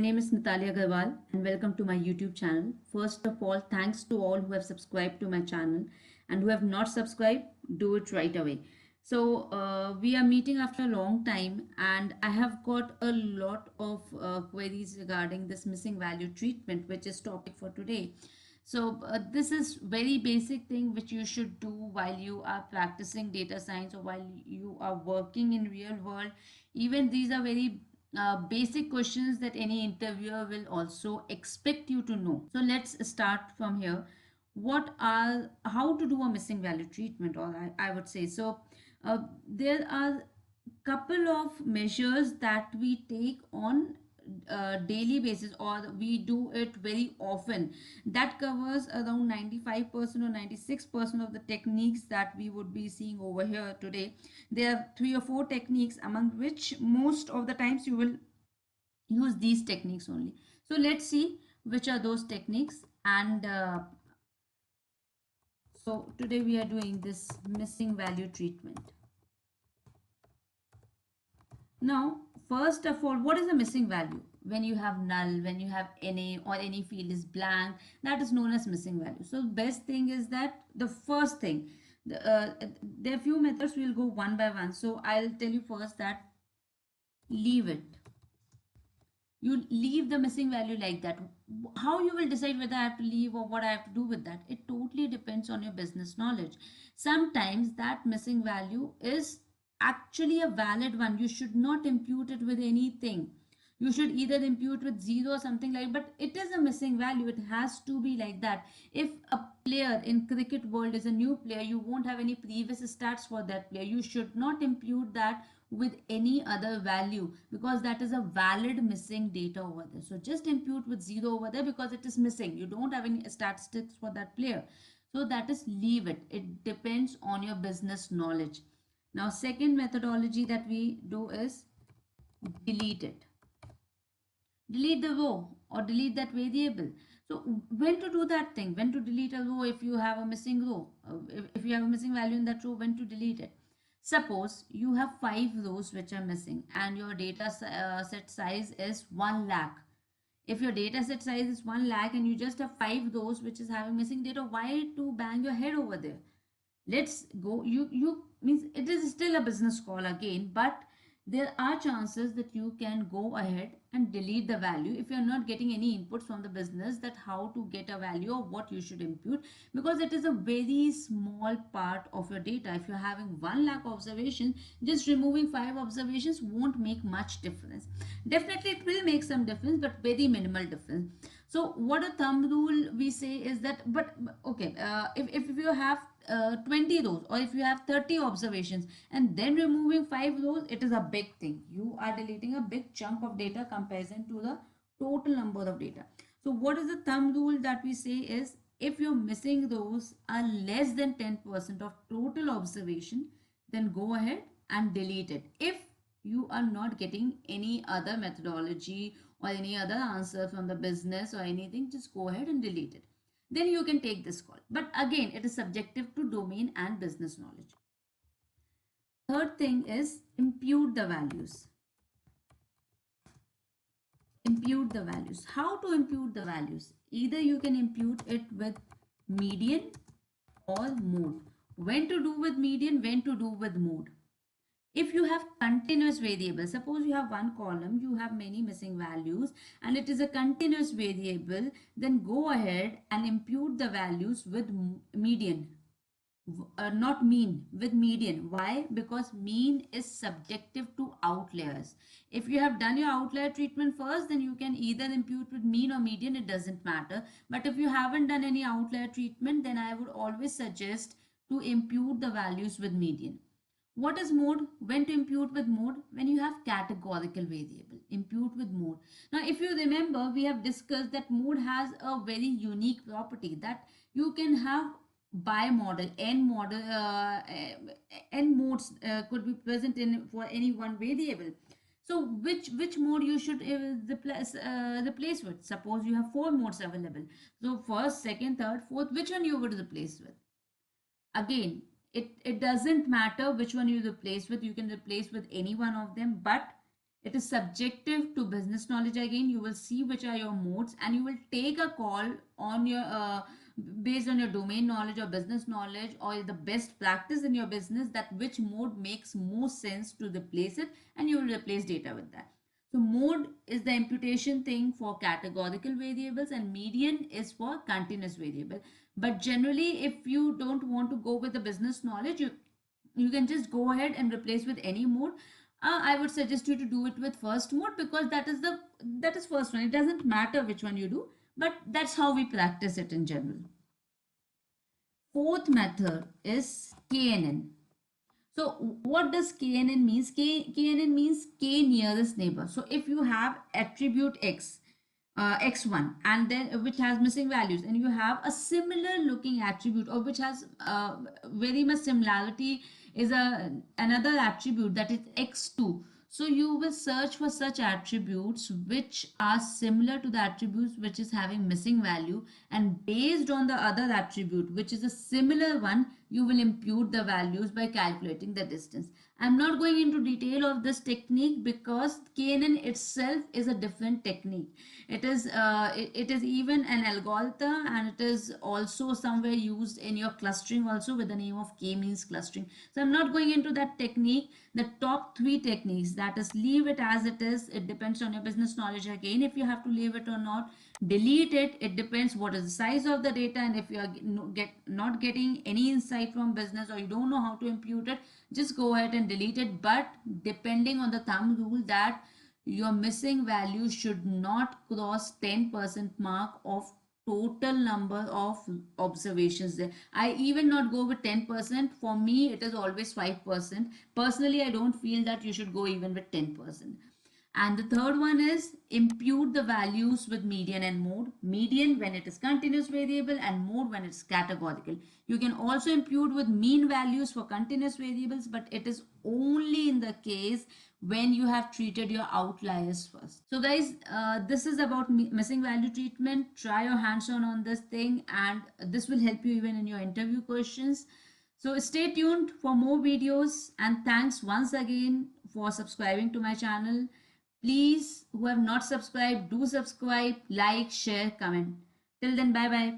name is Natalia Agarwal and welcome to my YouTube channel. First of all, thanks to all who have subscribed to my channel and who have not subscribed, do it right away. We are meeting after a long time and I have got a lot of queries regarding this missing value treatment, which is topic for today. This is very basic thing which you should do while you are practicing data science or while you are working in real world. Even these are very basic questions that any interviewer will also expect you to know. So let's start from here. How to do a missing value treatment, or I would say. There are couple of measures that we take on daily basis, or we do it very often, that covers around 95% or 96% of the techniques that we would be seeing over here today. There are three or four techniques among which most of the times you will use these techniques only. So let's see which are those techniques. And so today we are doing this missing value treatment. Now, first of all, what is a missing value? When you have null, when you have NA or any field is blank, that is known as missing value. So best thing is that the first thing, there are few methods, we'll go one by one. So I'll tell you first that leave it. You leave the missing value like that. How you will decide whether I have to leave or what I have to do with that? It totally depends on your business knowledge. Sometimes that missing value is actually a valid one. You should not impute it with anything. You should either impute with zero or something like, but it is a missing value. It has to be like that. If a player in cricket world is a new player, you won't have any previous stats for that player. You should not impute that with any other value, because that is a valid missing data over there. So just impute with zero over there because it is missing. You don't have any statistics for that player. So that is leave it. It depends on your business knowledge. Now, second methodology that we do is delete it. Delete the row or delete that variable. So when to do that thing, when to delete a row if you have a missing row, if you have a missing value in that row, when to delete it. Suppose you have 5 rows which are missing and your data set size is 1 lakh. If your data set size is 1 lakh and you just have 5 rows which is having missing data, why to bang your head over there? Let's go. You means it is still a business call again, but there are chances that you can go ahead and delete the value if you're not getting any inputs from the business that how to get a value of what you should impute, because it is a very small part of your data. If you're having 1 lakh observations, just removing 5 observations won't make much difference. Definitely it will make some difference, but very minimal difference. So what a thumb rule we say is that, but okay, if you have 20 rows, or if you have 30 observations and then removing 5 rows, it is a big thing. You are deleting a big chunk of data comparison to the total number of data. So what is the thumb rule that we say is, if your missing rows are less than 10% of total observation, then go ahead and delete it. If you are not getting any other methodology or any other answer from the business or anything, just go ahead and delete it. Then you can take this call. But again, it is subjective to domain and business knowledge. Third thing is impute the values. Impute the values. How to impute the values? Either you can impute it with median or mode. When to do with median, when to do with mode. If you have continuous variable, suppose you have one column, you have many missing values and it is a continuous variable, then go ahead and impute the values with median, not mean, with median. Why? Because mean is subjective to outliers. If you have done your outlier treatment first, then you can either impute with mean or median, it doesn't matter. But if you haven't done any outlier treatment, then I would always suggest to impute the values with median. What is mode? When to impute with mode? When you have categorical variable. Impute with mode. Now, if you remember, we have discussed that mode has a very unique property, that you can have by model, n model, n modes could be present in for any one variable. So which mode you should replace with? Suppose you have 4 modes available. So first, second, third, fourth, which one you would replace with? Again, it doesn't matter which one you replace with. You can replace with any one of them, but It is subjective to business knowledge. Again, you will see which are your modes, and you will take a call on your based on your domain knowledge or business knowledge or the best practice in your business, that which mode makes most sense to replace it, and you will replace data with that. So mode is the imputation thing for categorical variables, and median is for continuous variable. But generally, if you don't want to go with the business knowledge, you can just go ahead and replace with any mode. I would suggest you to do it with first mode, because that is first one. It doesn't matter which one you do, but that's how we practice it in general. Fourth method is KNN. So what does KNN means? KNN means K nearest neighbor. So if you have attribute X, X1, and then which has missing values, and you have a similar looking attribute, or which has very much similarity, is another attribute, that is X2. So you will search for such attributes which are similar to the attributes which is having missing value, and based on the other attribute which is a similar one, you will impute the values by calculating the distance. I'm not going into detail of this technique because KNN itself is a different technique. It is even an algorithm, and it is also somewhere used in your clustering also with the name of K-means clustering. So I'm not going into that technique. The top three techniques, that is, leave it as it is. It depends on your business knowledge again if you have to leave it or not. Delete it. It depends what is the size of the data, and if you are not getting any insight from business, or you don't know how to impute it, just go ahead and delete it. But depending on the thumb rule, that your missing value should not cross 10% mark of total number of observations there. I even not go with 10%. For me, it is always 5%. Personally, I don't feel that you should go even with 10%. And the third one is impute the values with median and mode. Median when it is continuous variable, and mode when it's categorical. You can also impute with mean values for continuous variables, but it is only in the case when you have treated your outliers first. So guys, this is about missing value treatment. Try your hands on this thing, and this will help you even in your interview questions. So stay tuned for more videos, and thanks once again for subscribing to my channel. Please, who have not subscribed, do subscribe, like, share, comment. Till then, bye bye.